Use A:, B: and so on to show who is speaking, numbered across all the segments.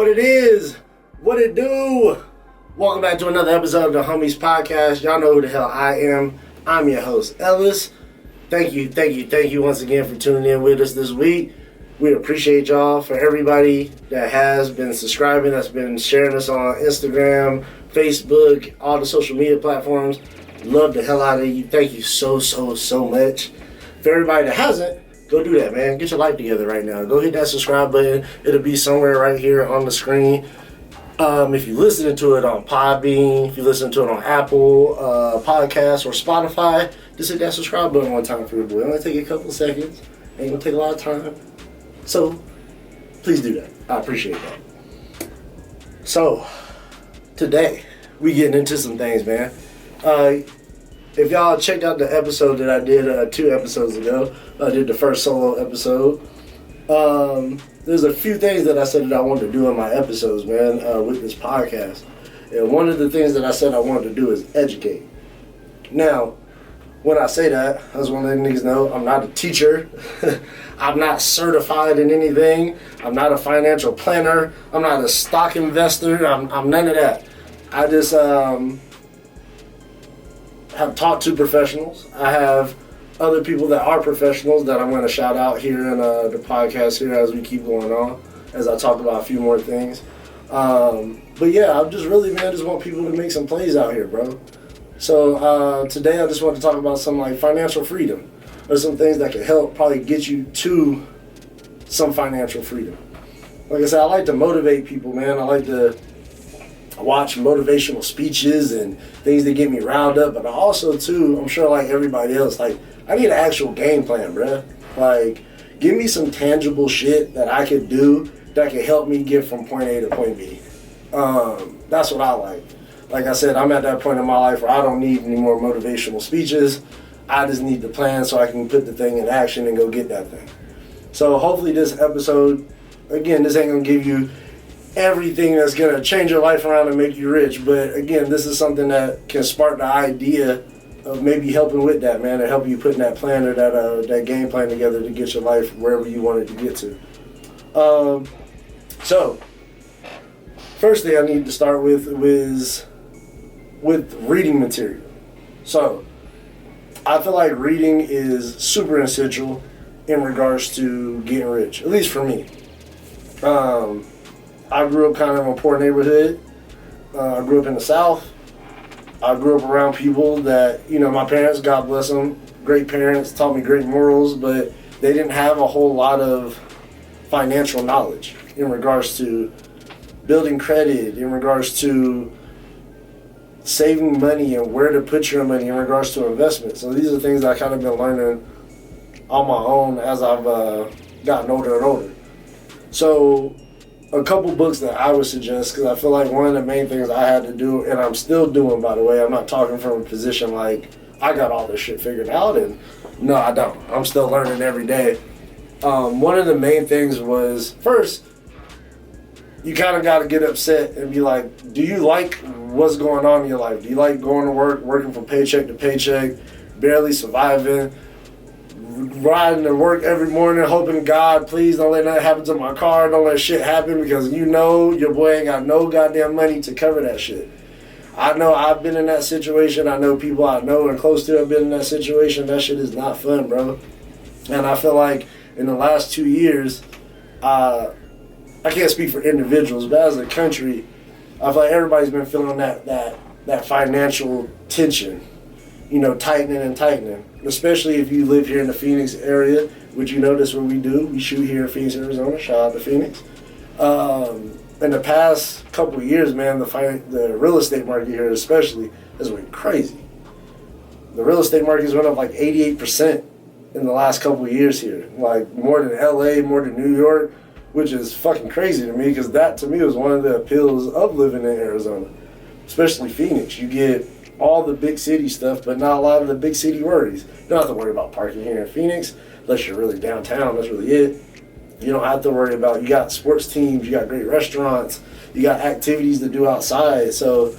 A: What it is, what it do. Welcome back to another episode of the Homies Podcast. Y'all know who the hell I am. I'm your host, Ellis. Thank you once again for tuning in with us this week. We appreciate y'all. For everybody that has been subscribing, that's been sharing us on Instagram, Facebook, all the social media platforms. Love the hell out of you. Thank you so much. For everybody that hasn't, go do that, man. Get your life together right now. Go hit that subscribe button. It'll be somewhere right here on the screen. If you're listening to it on Podbean, if you're listening to it on Apple Podcasts or Spotify, just hit that subscribe button one time for your boy. It only take a couple seconds. Ain't gonna take a lot of time. So, please do that. I appreciate that. So, today, we getting into some things, man. If y'all checked out the episode that I did 2 episodes ago, I did the first solo episode. There's a few things that I said that I wanted to do in my episodes, man, with this podcast. And one of the things that I said I wanted to do is educate. Now, when I say that, I just want to let niggas know I'm not a teacher. I'm not certified in anything. I'm not a financial planner. I'm not a stock investor. I'm none of that. I just have talked to professionals. I have other people that are professionals that I'm going to shout out here in the podcast here as we keep going on, as I talk about a few more things. But yeah, I'm just really, man, just want people to make some plays out here, bro. So today I just want to talk about some like financial freedom. There's some things that can help probably get you to some financial freedom. Like I said, I like to motivate people, man. I like to watch motivational speeches and things that get me riled up, but also too, I'm sure like everybody else, like I need an actual game plan, bruh. Like, give me some tangible shit that I could do that could help me get from point A to point B. That's what I like. Like I said, I'm at that point in my life where I don't need any more motivational speeches. I just need the plan so I can put the thing in action and go get that thing. So hopefully this episode, again, this ain't gonna give you everything that's going to change your life around and make you rich. But again, this is something that can spark the idea of maybe helping with that, man, and help you putting that plan or that game plan together to get your life wherever you want it to get to. So, first thing I need to start with is with reading material. So, I feel like reading is super essential in regards to getting rich, at least for me. I grew up kind of in a poor neighborhood. I grew up in the South. I grew up around people that, you know, my parents, God bless them, great parents, taught me great morals, but they didn't have a whole lot of financial knowledge in regards to building credit, in regards to saving money and where to put your money in regards to investment. So these are things that I kind of been learning on my own as I've gotten older and older. So a couple books that I would suggest, because I feel like one of the main things I had to do, and I'm still doing, by the way, I'm not talking from a position like I got all this shit figured out, and no, I don't. I'm still learning every day. One of the main things was, first, you kind of got to get upset and be like, do you like what's going on in your life? Do you like going to work, working from paycheck to paycheck, barely surviving, riding to work every morning, hoping God, please don't let that happen to my car, don't let shit happen, because you know your boy ain't got no goddamn money to cover that shit. I know I've been in that situation. I know people I know and close to have been in that situation. That shit is not fun, bro. And I feel like in the last 2 years, I can't speak for individuals, but as a country, I feel like everybody's been feeling that financial tension, you know, tightening. Especially if you live here in the Phoenix area, which you know that's what we do. We shoot here in Phoenix, Arizona. Shout out to Phoenix. In the past couple of years, man, the real estate market here especially has went crazy. The real estate market's went up like 88% in the last couple of years here. Like more than LA, more than New York, which is fucking crazy to me, because that to me was one of the appeals of living in Arizona. Especially Phoenix. You get all the big city stuff, but not a lot of the big city worries. You don't have to worry about parking here in Phoenix, unless you're really downtown. That's really it. You don't have to worry about, you got sports teams, you got great restaurants, you got activities to do outside. So,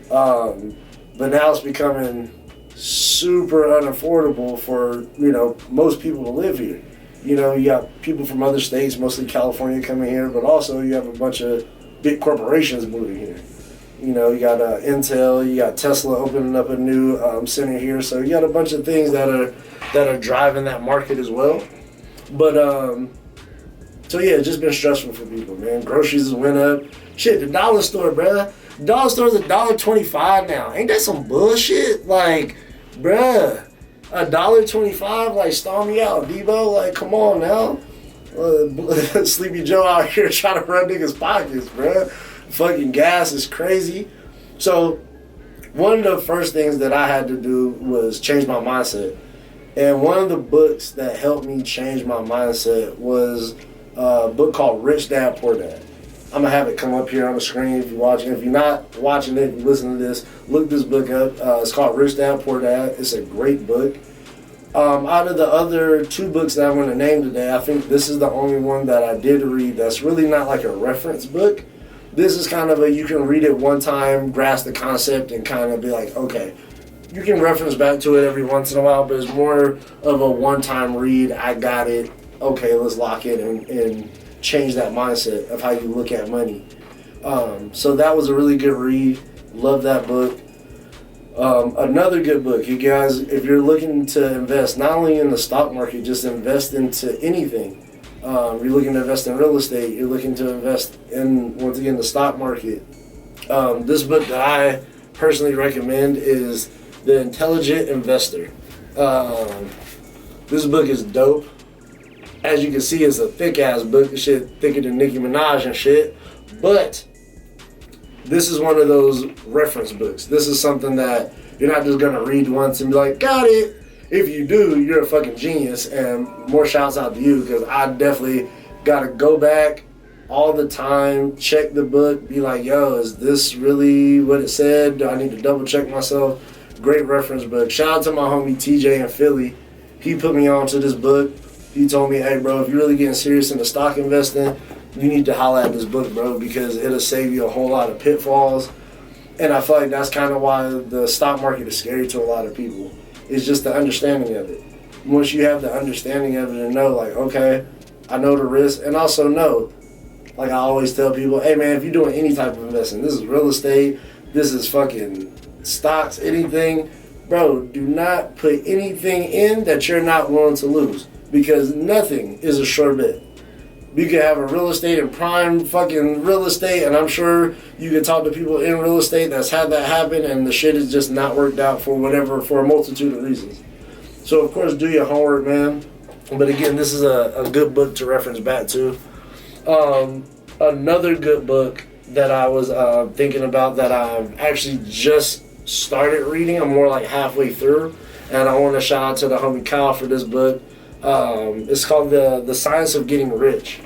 A: but now it's becoming super unaffordable for, you know, most people to live here. You know, you got people from other states, mostly California, coming here, but also you have a bunch of big corporations moving here. You know, you got Intel, you got Tesla opening up a new center here, so you got a bunch of things that are driving that market as well. But so yeah, it's just been stressful for people, man. Groceries went up. Shit, the dollar store, bruh. The dollar store's $1.25 now. Ain't that some bullshit? Like, bruh, $1.25, like, storm me out, Debo. Like, come on now. Sleepy Joe out here trying to run niggas' pockets, bruh. Fucking gas is crazy. So one of the first things that I had to do was change my mindset. And one of the books that helped me change my mindset was a book called Rich Dad, Poor Dad. I'm going to have it come up here on the screen if you're watching. If you're not watching it, if you listen to this, look this book up. It's called Rich Dad, Poor Dad. It's a great book. Out of the other two books that I'm going to name today, I think this is the only one that I did read that's really not like a reference book. This is kind of you can read it one time, grasp the concept, and kind of be like, okay. You can reference back to it every once in a while, but it's more of a one-time read. I got it. Okay, let's lock it and change that mindset of how you look at money. So that was a really good read. Love that book. Another good book, you guys, if you're looking to invest, not only in the stock market, just invest into anything. You're looking to invest in real estate. You're looking to invest in, once again, the stock market. This book that I personally recommend is The Intelligent Investor. This book is dope. As you can see, it's a thick-ass book. This shit thicker than Nicki Minaj and shit. But this is one of those reference books. This is something that you're not just going to read once and be like, got it. If you do, you're a fucking genius. And more shouts out to you, because I definitely got to go back all the time, check the book, be like, yo, is this really what it said? Do I need to double check myself? Great reference book. Shout out to my homie TJ in Philly. He put me on to this book. He told me, hey, bro, if you're really getting serious into stock investing, you need to holler at this book, bro, because it'll save you a whole lot of pitfalls. And I feel like that's kind of why the stock market is scary to a lot of people. It's just the understanding of it. Once you have the understanding of it and know, like, okay, I know the risk, and also know, like I always tell people, hey, man, if you're doing any type of investing, this is real estate, this is fucking stocks, anything, bro, do not put anything in that you're not willing to lose, because nothing is a sure bet. You can have a real estate and prime fucking real estate, and I'm sure you can talk to people in real estate that's had that happen, and the shit is just not worked out for a multitude of reasons. So, of course, do your homework, man. But again, this is a good book to reference back to. Another good book that I was thinking about that I've actually just started reading, I'm more like halfway through, and I want to shout out to the homie Kyle for this book. It's called The Science of Getting Rich.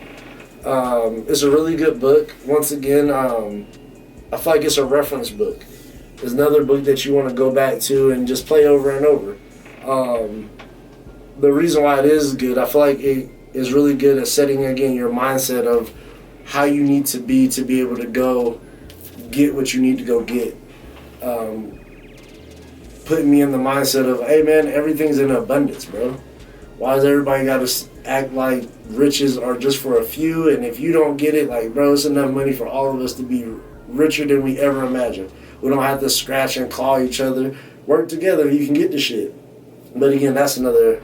A: It's a really good book. Once again, I feel like it's a reference book. It's another book that you want to go back to and just play over and over. The reason why it is good, I feel like it is really good at setting, again, your mindset of how you need to be able to go get what you need to go get. Putting me in the mindset of, hey, man, everything's in abundance, bro. Why does everybody got to act like riches are just for a few? And if you don't get it, like, bro, it's enough money for all of us to be richer than we ever imagined. We don't have to scratch and claw each other. Work together, you can get the shit. But again, that's another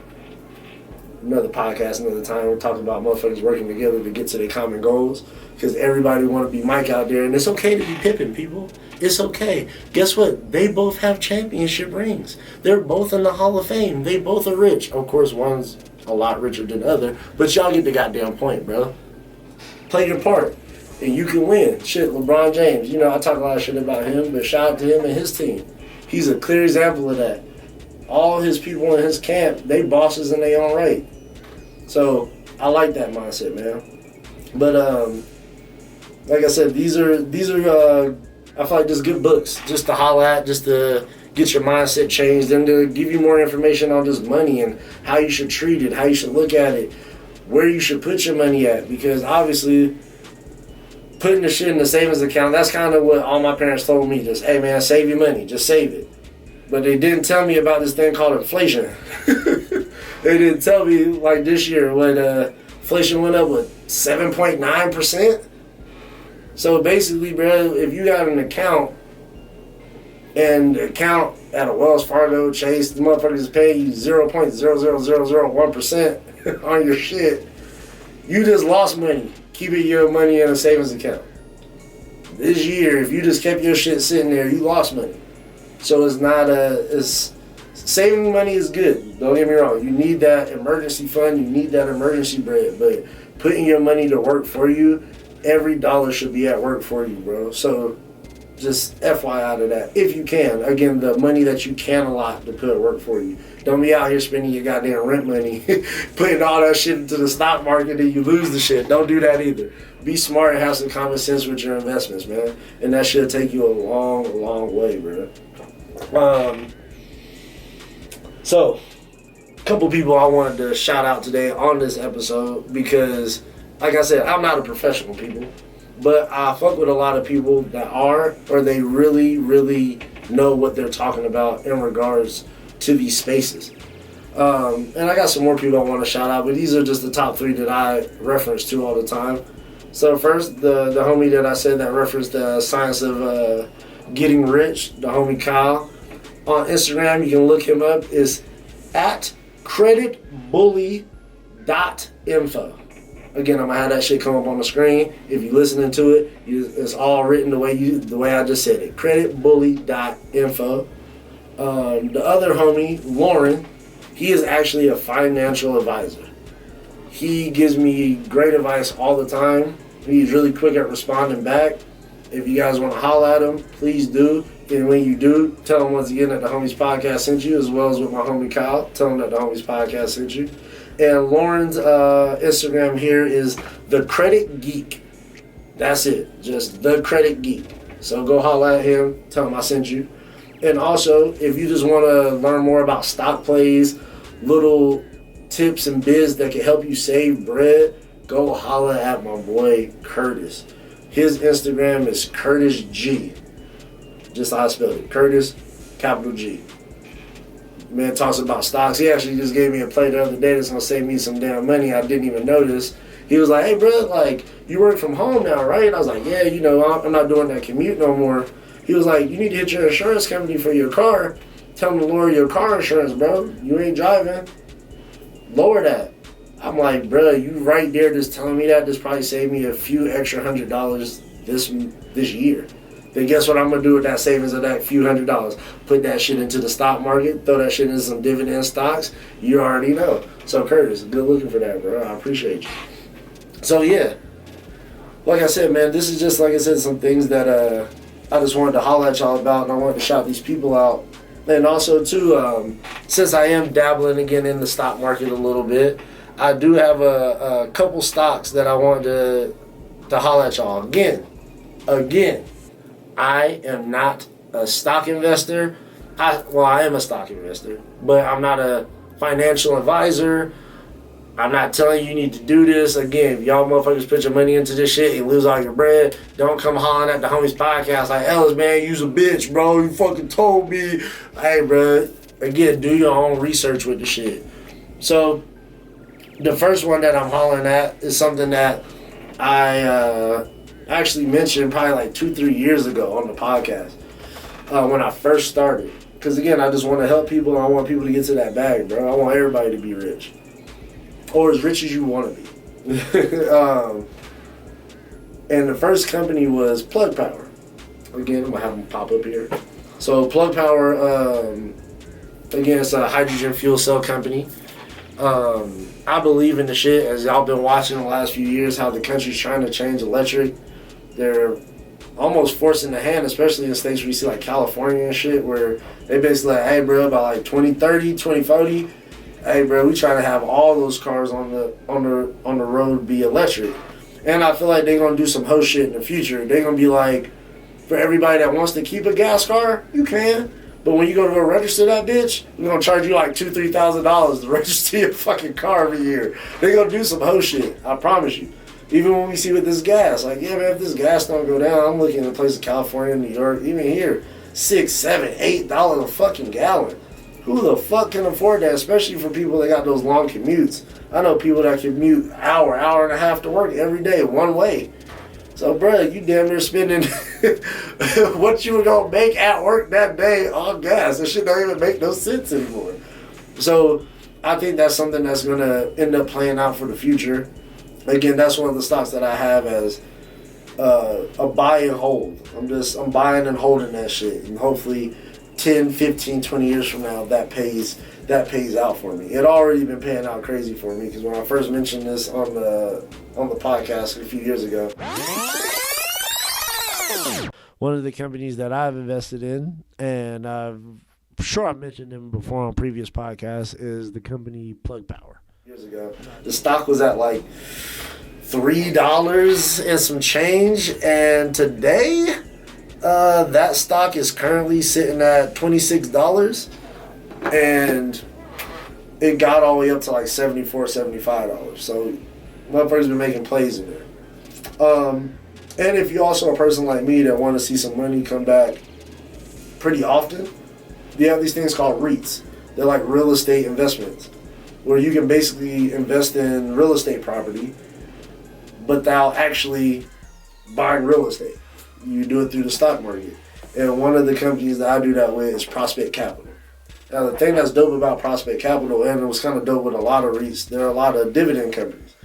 A: podcast, another time. We're talking about motherfuckers working together to get to their common goals. Because everybody want to be Mike out there. And it's okay to be Pippin, people. It's okay. Guess what? They both have championship rings. They're both in the Hall of Fame. They both are rich. Of course, one's a lot richer than the other. But y'all get the goddamn point, bro. Play your part. And you can win. Shit, LeBron James. You know, I talk a lot of shit about him. But shout out to him and his team. He's a clear example of that. All his people in his camp, they bosses in their own right. So, I like that mindset, man. But, like I said, these are I feel like just good books just to holler at, just to get your mindset changed and to give you more information on just money and how you should treat it, how you should look at it, where you should put your money at. Because obviously, putting the shit in the savings account, that's kind of what all my parents told me. Just, hey man, save your money, just save it. But they didn't tell me about this thing called inflation. They didn't tell me, like this year when inflation went up with 7.9%. So basically, bro, if you got an account and the account at a Wells Fargo, Chase, the motherfuckers is paying you 0.00001% on your shit, you just lost money keeping your money in a savings account. This year, if you just kept your shit sitting there, you lost money. So saving money is good. Don't get me wrong. You need that emergency fund. You need that emergency bread. But putting your money to work for you, every dollar should be at work for you, bro. So just FYI to that. If you can. Again, the money that you can allot to put at work for you. Don't be out here spending your goddamn rent money, putting all that shit into the stock market and you lose the shit. Don't do that either. Be smart and have some common sense with your investments, man. And that should take you a long, long way, bro. So, a couple people I wanted to shout out today on this episode because, like I said, I'm not a professional, people. But I fuck with a lot of people that are, or they really, really know what they're talking about in regards to these spaces. And I got some more people I want to shout out, but these are just the top 3 that I reference to all the time. So first, the homie that I said that referenced the science of getting rich, the homie Kyle. On Instagram, you can look him up, is at creditbully.info. Again, I'm gonna have that shit come up on the screen. If you're listening to it, it's all written the way I just said it. Creditbully.info. The other homie, Lauren, he is actually a financial advisor. He gives me great advice all the time. He's really quick at responding back. If you guys want to holler at him, please do. And when you do, tell him once again that the Homies Podcast sent you, as well as with my homie Kyle. Tell him that the Homies Podcast sent you. And Lauren's Instagram here is The Credit Geek. That's it. Just The Credit Geek. So go holler at him. Tell him I sent you. And also, if you just want to learn more about stock plays, little tips and biz that can help you save bread, go holler at my boy Curtis. His Instagram is Curtis G. Just how I spelled it. Curtis, capital G. Man talks about stocks. He actually just gave me a play the other day that's going to save me some damn money I didn't even notice. He was like, hey, bro, like, you work from home now, right? I was like, yeah, you know, I'm not doing that commute no more. He was like, you need to hit your insurance company for your car. Tell them to lower your car insurance, bro. You ain't driving. Lower that. I'm like, bro, you right there just telling me that. This probably saved me a few extra $100 this year. Then guess what I'm going to do with that savings of that few $100? Put that shit into the stock market, throw that shit into some dividend stocks. You already know. So, Curtis, good looking for that, bro. I appreciate you. So, yeah. Like I said, man, this is just, like I said, some things that I just wanted to holler at y'all about, and I wanted to shout these people out. And also, too, since I am dabbling again in the stock market a little bit, I do have a couple stocks that I wanted to holler at y'all. Again, I am not a stock investor. I am a stock investor, but I'm not a financial advisor. I'm not telling you need to do this. Again, if y'all motherfuckers put your money into this shit and lose all your bread, don't come hollering at the Homies Podcast like, Ellis, man, you's a bitch, bro. You fucking told me. Hey, bro, again, do your own research with the shit. So, the first one that I'm hollering at is something that I actually mentioned probably like 2-3 years ago on the podcast when I first started. Because, again, I just want to help people and I want people to get to that bag, bro. I want everybody to be rich. Or as rich as you want to be. And the first company was Plug Power. Again, I'm going to have them pop up here. So Plug Power, again, it's a hydrogen fuel cell company. I believe in the shit, as y'all been watching the last few years, how the country's trying to change electric. They're almost forcing the hand, especially in states where you see like California and shit, where they basically like, hey, bro, by like 2030, 2040, hey, bro, we trying to have all those cars on the road be electric. And I feel like they're going to do some host shit in the future. They're going to be like, for everybody that wants to keep a gas car, you can. But when you go to register that bitch, we're going to charge you like $2,000-$3,000 to register your fucking car every year. They're going to do some host shit, I promise you. Even when we see with this gas, like, yeah, man, if this gas don't go down, I'm looking at places California, New York, even here, $6, $7, $8 a fucking gallon. Who the fuck can afford that, especially for people that got those long commutes? I know people that commute hour and a half to work every day, one way. It's So, bro, you damn near spending what you were going to make at work that day on gas. That shit don't even make no sense anymore. So, I think that's something that's going to end up playing out for the future. Again, that's one of the stocks that I have as a buy and hold. I'm buying and holding that shit. And hopefully 10, 15, 20 years from now, that pays out for me. It already been paying out crazy for me because when I first mentioned this on the podcast a few years ago, one of the companies that I've invested in, and I'm sure I mentioned them before on previous podcasts, is the company Plug Power. Years ago, the stock was at like $3 and some change, and today that stock is currently sitting at $26, and it got all the way up to like $74, $75. So motherfuckers been making plays in there. And if you're also a person like me that want to see some money come back pretty often, you have these things called REITs. They're like real estate investments, where you can basically invest in real estate property without actually buying real estate. You do it through the stock market. And one of the companies that I do that with is Prospect Capital. Now, the thing that's dope about Prospect Capital, and it was kind of dope with a lot of REITs, there are a lot of dividend companies.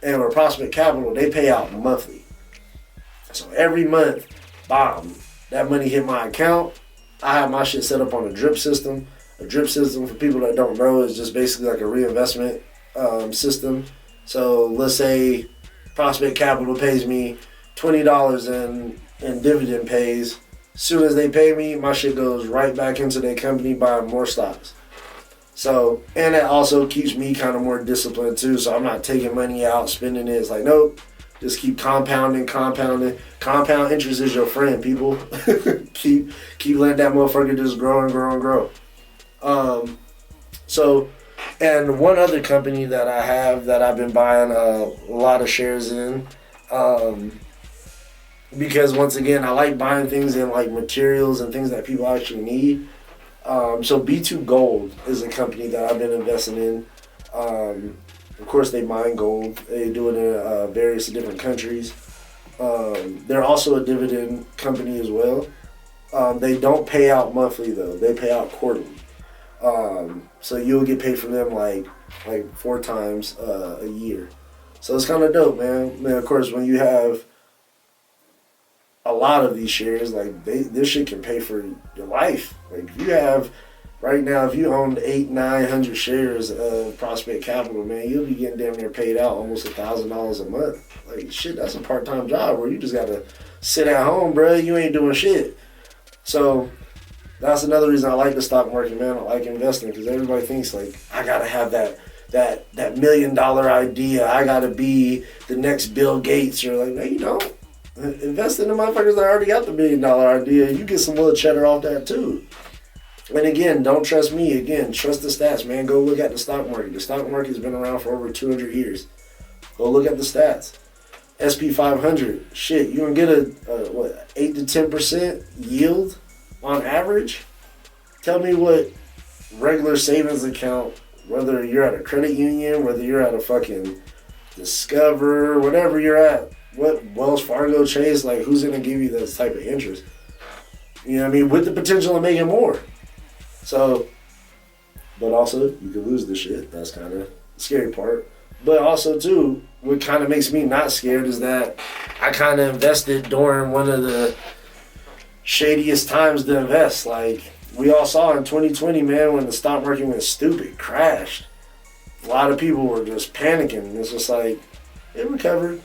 A: And with Prospect Capital, they pay out monthly. So every month, bomb, that money hit my account. I have my shit set up on a drip system. A drip system, for people that don't know, is just basically like a reinvestment system. So let's say Prospect Capital pays me $20 in dividend pays. As soon as they pay me, my shit goes right back into their company buying more stocks. So, and it also keeps me kind of more disciplined too. So I'm not taking money out, spending it. It's like, nope, just keep compounding. Compound interest is your friend, people. keep letting that motherfucker just grow and grow and grow. So, and one other company that I have that I've been buying a lot of shares in, because once again, I like buying things in like materials and things that people actually need. So B2 Gold is a company that I've been investing in. Of course, they mine gold. They do it in various different countries. They're also a dividend company as well. They don't pay out monthly though. They pay out quarterly. So you'll get paid from them like 4 times a year. So it's kind of dope, man. And of course, when you have a lot of these shares, like this shit can pay for your life. Like if you have right now, if you own 800-900 shares of Prospect Capital, man, you'll be getting damn near paid out almost $1,000 a month. Like shit, that's a part-time job where you just gotta sit at home, bro. You ain't doing shit. So that's another reason I like the stock market, man. I like investing because everybody thinks like I gotta have that $1 million idea. I gotta be the next Bill Gates, or like, no, you don't. Invest in the motherfuckers that already got the $1 million idea. You get some little cheddar off that too. And again, don't trust me. Again, trust the stats, man. Go look at the stock market. The stock market's been around for over 200 years. Go look at the stats. SP 500, shit, you gonna get a 8 to 10% yield on average? Tell me what regular savings account, whether you're at a credit union, whether you're at a fucking Discover, whatever you're at, what Wells Fargo, Chase, like who's gonna give you this type of interest? You know what I mean? With the potential of making more. So, but also you could lose this shit. That's kind of the scary part. But also too, what kind of makes me not scared is that I kind of invested during one of the shadiest times to invest. Like we all saw in 2020, man, when the stock market went stupid, crashed. A lot of people were just panicking. It's just like it recovered.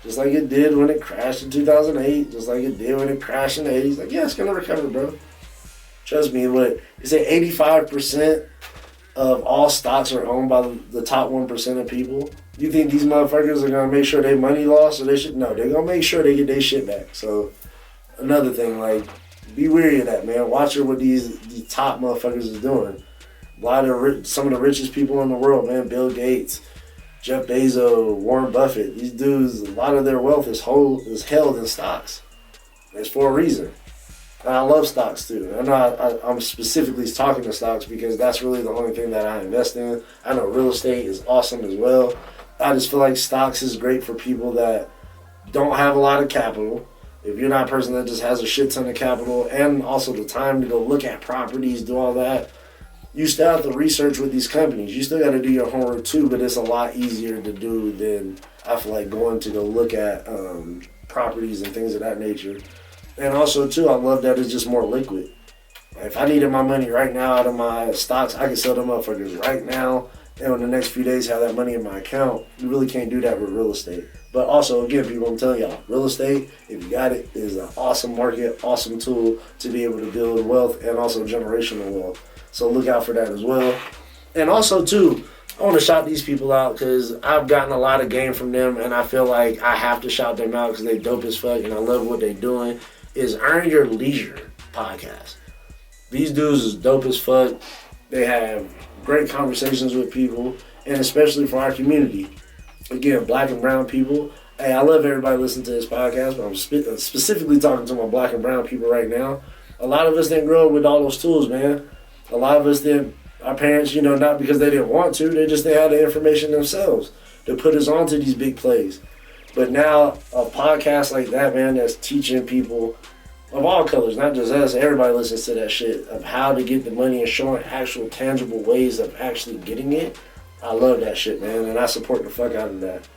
A: Just like it did when it crashed in 2008. Just like it did when it crashed in the 80s. Like, yeah, it's going to recover, bro. Trust me. What is it? 85% of all stocks are owned by the top 1% of people. You think these motherfuckers are going to make sure their money lost? Or they should? No, they're going to make sure they get their shit back. So, another thing, like, be wary of that, man. Watch what these top motherfuckers is doing. A lot of some of the richest people in the world, man. Bill Gates, Jeff Bezos, Warren Buffett, these dudes, a lot of their wealth is held in stocks. It's for a reason. And I love stocks too. I'm specifically talking to stocks because that's really the only thing that I invest in. I know real estate is awesome as well. I just feel like stocks is great for people that don't have a lot of capital, if you're not a person that just has a shit ton of capital and also the time to go look at properties, do all that, you still have to research with these companies. You still got to do your homework too, but it's a lot easier to do than I feel like going to go look at properties and things of that nature. And also too, I love that it's just more liquid. If I needed my money right now out of my stocks, I can sell them motherfuckers right now, and in the next few days have that money in my account. You really can't do that with real estate. But also, again, people, I'm telling y'all, real estate, if you got it, is an awesome market, awesome tool to be able to build wealth and also generational wealth. So look out for that as well. And also, too, I want to shout these people out because I've gotten a lot of game from them, and I feel like I have to shout them out because they dope as fuck, and I love what they're doing, is Earn Your Leisure podcast. These dudes is dope as fuck. They have great conversations with people, and especially for our community. Again, black and brown people. Hey, I love everybody listening to this podcast, but I'm specifically talking to my black and brown people right now. A lot of us didn't grow up with all those tools, man. A lot of us didn't. Our parents, not because they didn't want to, they just didn't have the information themselves to put us onto these big plays. But now, a podcast like that, man, that's teaching people of all colors, not just us, everybody listens to that shit, of how to get the money and showing actual tangible ways of actually getting it. I love that shit, man, and I support the fuck out of that.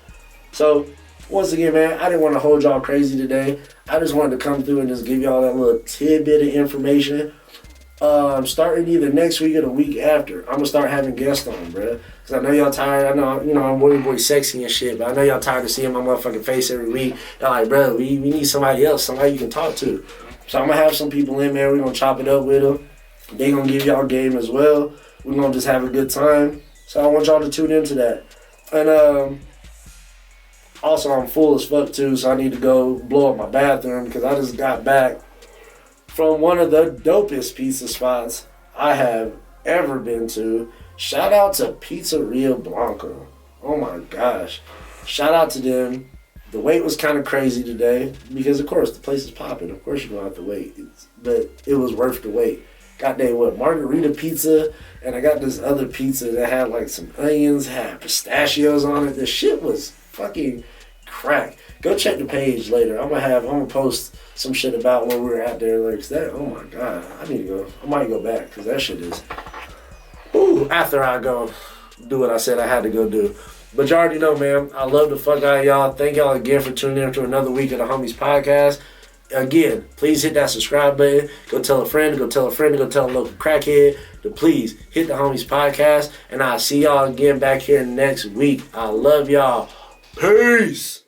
A: So, once again, man, I didn't want to hold y'all crazy today. I just wanted to come through and just give y'all that little tidbit of information. Starting either next week or the week after, I'm gonna start having guests on, bro. Cause I know y'all tired. I know, I'm Woody Boy Sexy and shit, but I know y'all tired of seeing my motherfucking face every week. Y'all like, bro, we need somebody else, somebody you can talk to. So I'm gonna have some people in there. We're gonna chop it up with them. They gonna give y'all game as well. We're gonna just have a good time. So I want y'all to tune into that. And also I'm full as fuck too, so I need to go blow up my bathroom because I just got back from one of the dopest pizza spots I have ever been to. Shout out to Pizzeria Blanco. Oh my gosh. Shout out to them. The wait was kind of crazy today because, of course, the place is popping. Of course, you're going to have to wait. But it was worth the wait. Got margarita pizza, and I got this other pizza that had like some onions, had pistachios on it. The shit was fucking crack. Go check the page later. I'm gonna post some shit about when we were out there. Like that. Oh my god, I need to go. I might go back because that shit is. Ooh, after I go do what I said I had to go do. But you already know, man. I love the fuck out of y'all. Thank y'all again for tuning in to another week of the Homies Podcast. Again, please hit that subscribe button. Go tell a friend. Go tell a friend. Go tell a local crackhead to please hit the Homies Podcast. And I'll see y'all again back here next week. I love y'all. Peace.